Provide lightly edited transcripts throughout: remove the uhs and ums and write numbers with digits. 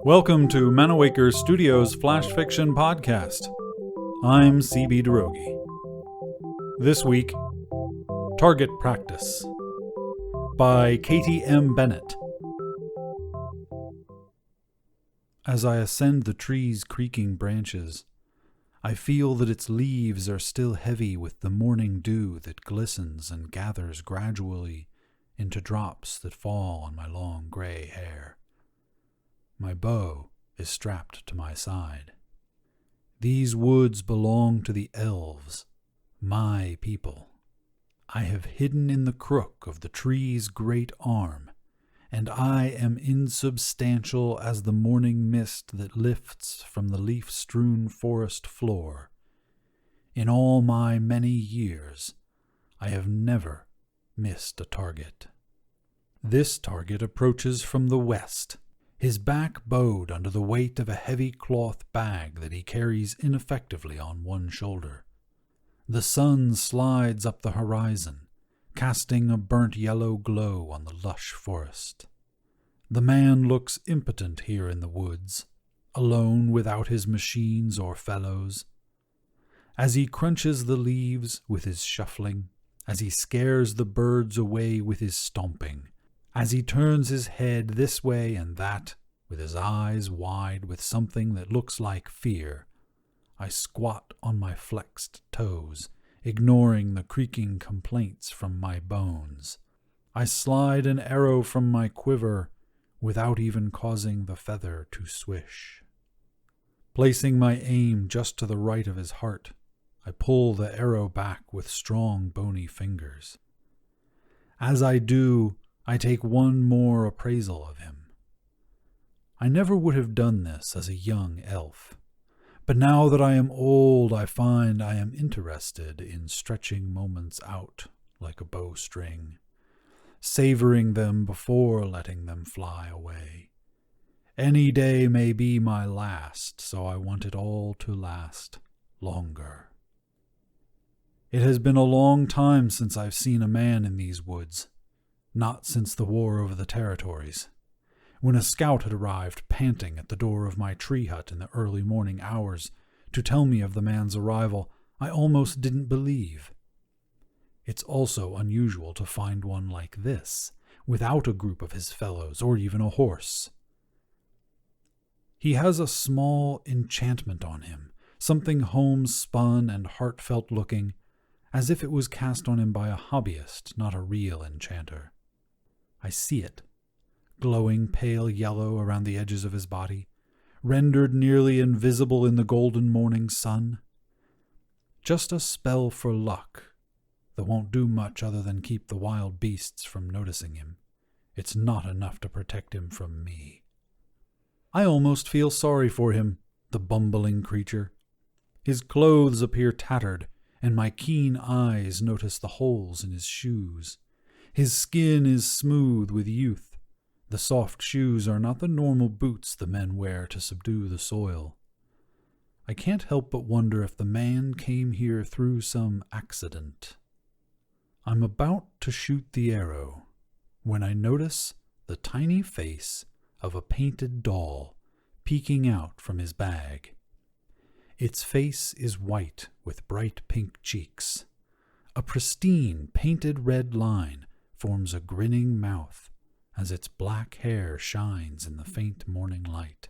Welcome to Manawaker Studios Flash Fiction Podcast. I'm CB Derogi. This week, Target Practice by Katie M. Bennett. As I ascend the tree's creaking branches, I feel that its leaves are still heavy with the morning dew that glistens and gathers gradually into drops that fall on my long gray hair. My bow is strapped to my side. These woods belong to the elves, my people. I have hidden in the crook of the tree's great arm, and I am insubstantial as the morning mist that lifts from the leaf-strewn forest floor. In all my many years, I have never missed a target. This target approaches from the west, his back bowed under the weight of a heavy cloth bag that he carries ineffectively on one shoulder. The sun slides up the horizon, casting a burnt yellow glow on the lush forest. The man looks impotent here in the woods, alone without his machines or fellows. As he crunches the leaves with his shuffling, as he scares the birds away with his stomping, as he turns his head this way and that, with his eyes wide with something that looks like fear, I squat on my flexed toes, ignoring the creaking complaints from my bones. I slide an arrow from my quiver without even causing the feather to swish. Placing my aim just to the right of his heart, I pull the arrow back with strong bony fingers. As I do, I take one more appraisal of him. I never would have done this as a young elf, but now that I am old, I find I am interested in stretching moments out like a bowstring, savoring them before letting them fly away. Any day may be my last, so I want it all to last longer. It has been a long time since I've seen a man in these woods. Not since the war over the territories. When a scout had arrived panting at the door of my tree hut in the early morning hours to tell me of the man's arrival, I almost didn't believe. It's also unusual to find one like this, without a group of his fellows or even a horse. He has a small enchantment on him, something homespun and heartfelt looking, as if it was cast on him by a hobbyist, not a real enchanter. I see it, glowing pale yellow around the edges of his body, rendered nearly invisible in the golden morning sun. Just a spell for luck that won't do much other than keep the wild beasts from noticing him. It's not enough to protect him from me. I almost feel sorry for him, the bumbling creature. His clothes appear tattered, and my keen eyes notice the holes in his shoes. His skin is smooth with youth. The soft shoes are not the normal boots the men wear to subdue the soil. I can't help but wonder if the man came here through some accident. I'm about to shoot the arrow when I notice the tiny face of a painted doll peeking out from his bag. Its face is white with bright pink cheeks. A pristine painted red line forms a grinning mouth as its black hair shines in the faint morning light.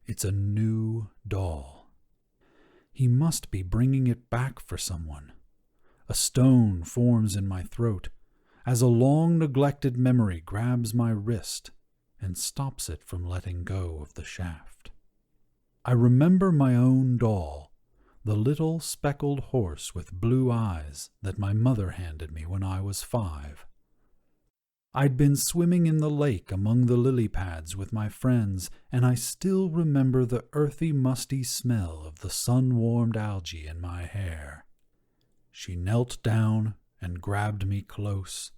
It's a new doll. He must be bringing it back for someone. A stone forms in my throat as a long-neglected memory grabs my wrist and stops it from letting go of the shaft. I remember my own doll, the little speckled horse with blue eyes that my mother handed me when I was 5. I'd been swimming in the lake among the lily pads with my friends, and I still remember the earthy, musty smell of the sun-warmed algae in my hair. She knelt down and grabbed me close.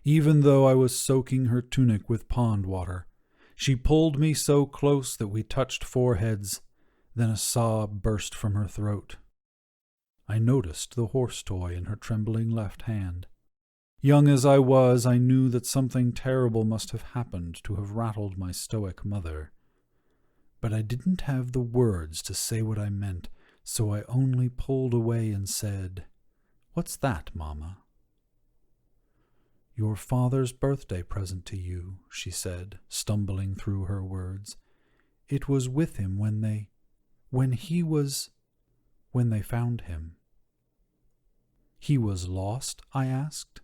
Even though I was soaking her tunic with pond water, she pulled me so close that we touched foreheads, then a sob burst from her throat. I noticed the horse toy in her trembling left hand. Young as I was, I knew that something terrible must have happened to have rattled my stoic mother. But I didn't have the words to say what I meant, so I only pulled away and said, "What's that, Mama?" "Your father's birthday present to you," she said, stumbling through her words. "It was with him when they found him." "He was lost?" I asked.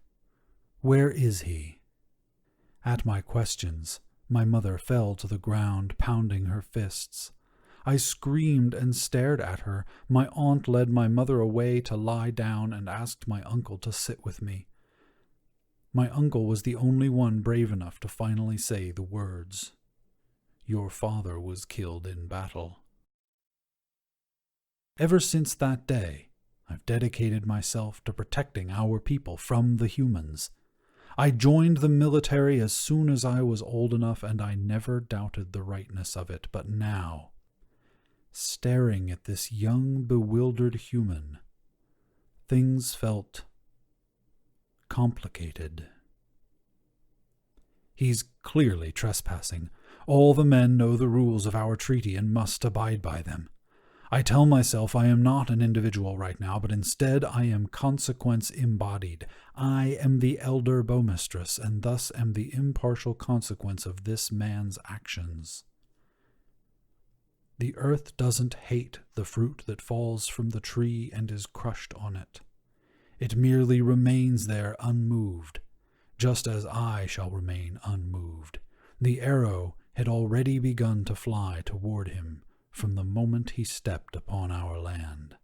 "Where is he?" At my questions, my mother fell to the ground, pounding her fists. I screamed and stared at her. My aunt led my mother away to lie down and asked my uncle to sit with me. My uncle was the only one brave enough to finally say the words, "Your father was killed in battle." Ever since that day, I've dedicated myself to protecting our people from the humans. I joined the military as soon as I was old enough, and I never doubted the rightness of it. But now, staring at this young, bewildered human, things felt complicated. He's clearly trespassing. All the men know the rules of our treaty and must abide by them. I tell myself I am not an individual right now, but instead I am consequence embodied. I am the elder bowmistress, and thus am the impartial consequence of this man's actions. The earth doesn't hate the fruit that falls from the tree and is crushed on it. It merely remains there unmoved, just as I shall remain unmoved. The arrow had already begun to fly toward him from the moment he stepped upon our land.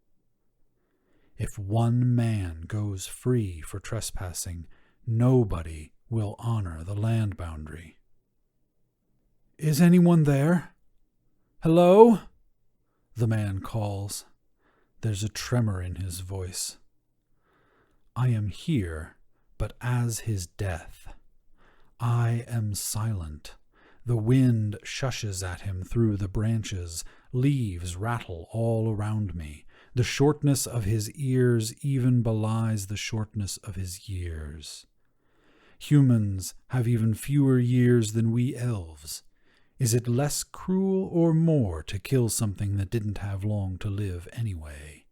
If one man goes free for trespassing, nobody will honor the land boundary. "Is anyone there? Hello?" the man calls. There's a tremor in his voice. I am here, but as his death. I am silent. The wind shushes at him through the branches. Leaves rattle all around me. The shortness of his ears even belies the shortness of his years. Humans have even fewer years than we elves. Is it less cruel or more to kill something that didn't have long to live anyway?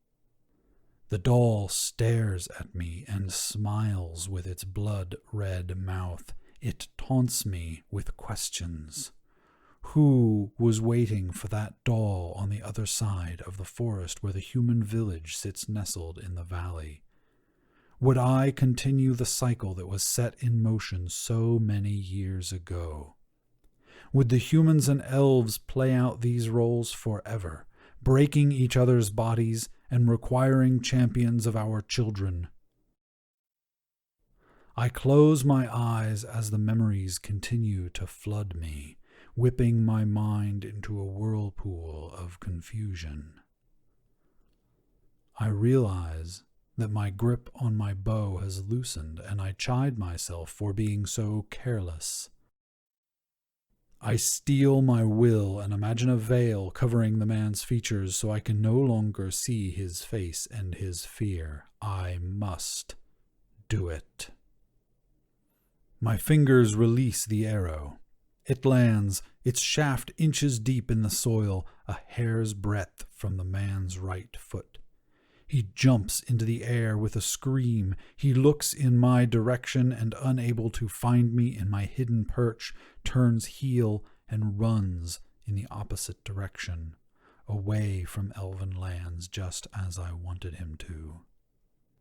The doll stares at me and smiles with its blood-red mouth. It taunts me with questions. Who was waiting for that doll on the other side of the forest where the human village sits nestled in the valley? Would I continue the cycle that was set in motion so many years ago? Would the humans and elves play out these roles forever, breaking each other's bodies and requiring champions of our children? I close my eyes as the memories continue to flood me, whipping my mind into a whirlpool of confusion. I realize that my grip on my bow has loosened, and I chide myself for being so careless. I steel my will and imagine a veil covering the man's features so I can no longer see his face and his fear. I must do it. My fingers release the arrow. It lands, its shaft inches deep in the soil, a hair's breadth from the man's right foot. He jumps into the air with a scream. He looks in my direction and, unable to find me in my hidden perch, turns heel and runs in the opposite direction, away from elven lands just as I wanted him to.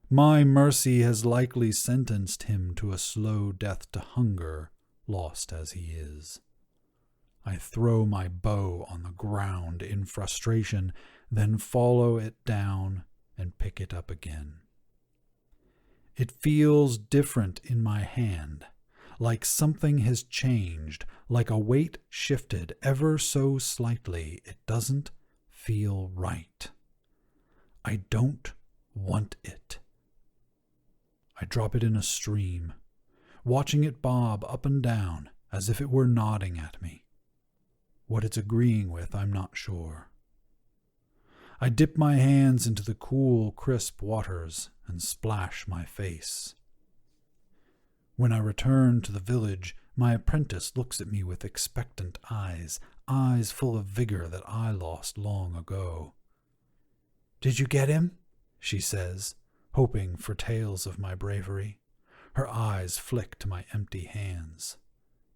My mercy has likely sentenced him to a slow death to hunger, lost as he is. I throw my bow on the ground in frustration, then follow it down and pick it up again. It feels different in my hand, like something has changed, like a weight shifted ever so slightly. It doesn't feel right. I don't want it. I drop it in a stream, watching it bob up and down as if it were nodding at me. What it's agreeing with, I'm not sure. I dip my hands into the cool, crisp waters and splash my face. When I return to the village, my apprentice looks at me with expectant eyes, eyes full of vigor that I lost long ago. "Did you get him?" she says, hoping for tales of my bravery. Her eyes flick to my empty hands.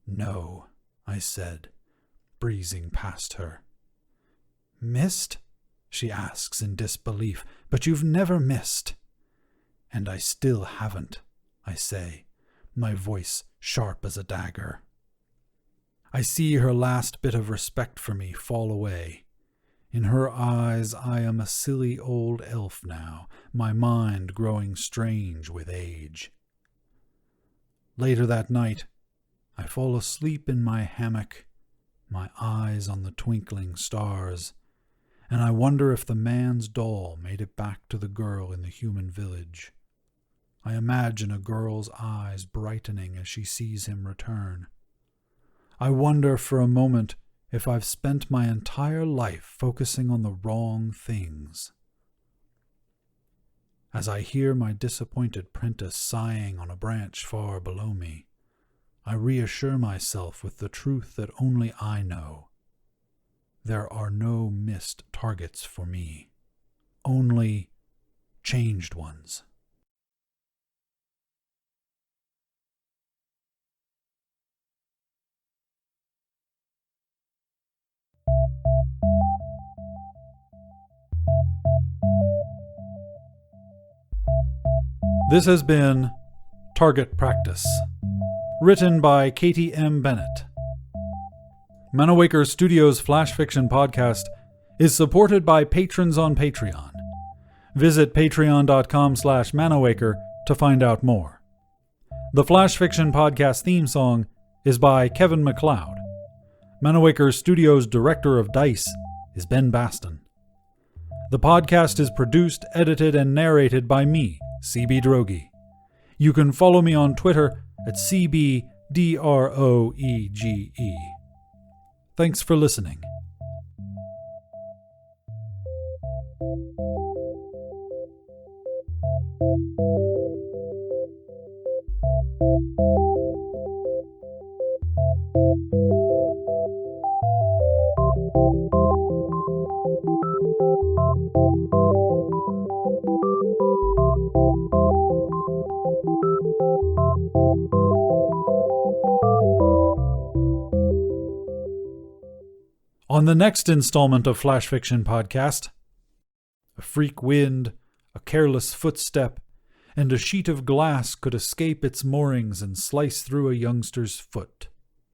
"No," I said, breezing past her. "Missed?" she asks in disbelief. "But you've never missed." "And I still haven't," I say, my voice sharp as a dagger. I see her last bit of respect for me fall away. In her eyes I am a silly old elf now, my mind growing strange with age. Later that night, I fall asleep in my hammock, my eyes on the twinkling stars, and I wonder if the man's doll made it back to the girl in the human village. I imagine a girl's eyes brightening as she sees him return. I wonder for a moment if I've spent my entire life focusing on the wrong things. As I hear my disappointed prentice sighing on a branch far below me, I reassure myself with the truth that only I know. There are no missed targets for me, only changed ones. This has been Target Practice, written by Katie M. Bennett. Manawaker Studios Flash Fiction Podcast is supported by patrons on Patreon. Visit patreon.com/manawaker to find out more. The Flash Fiction Podcast theme song is by Kevin MacLeod. Manawaker Studios Director of Dice is Ben Baston. The podcast is produced, edited, and narrated by me, CB Droege. You can follow me on Twitter at CBDROEGE. Thanks for listening. On the next installment of Flash Fiction Podcast, a freak wind, a careless footstep, and a sheet of glass could escape its moorings and slice through a youngster's foot.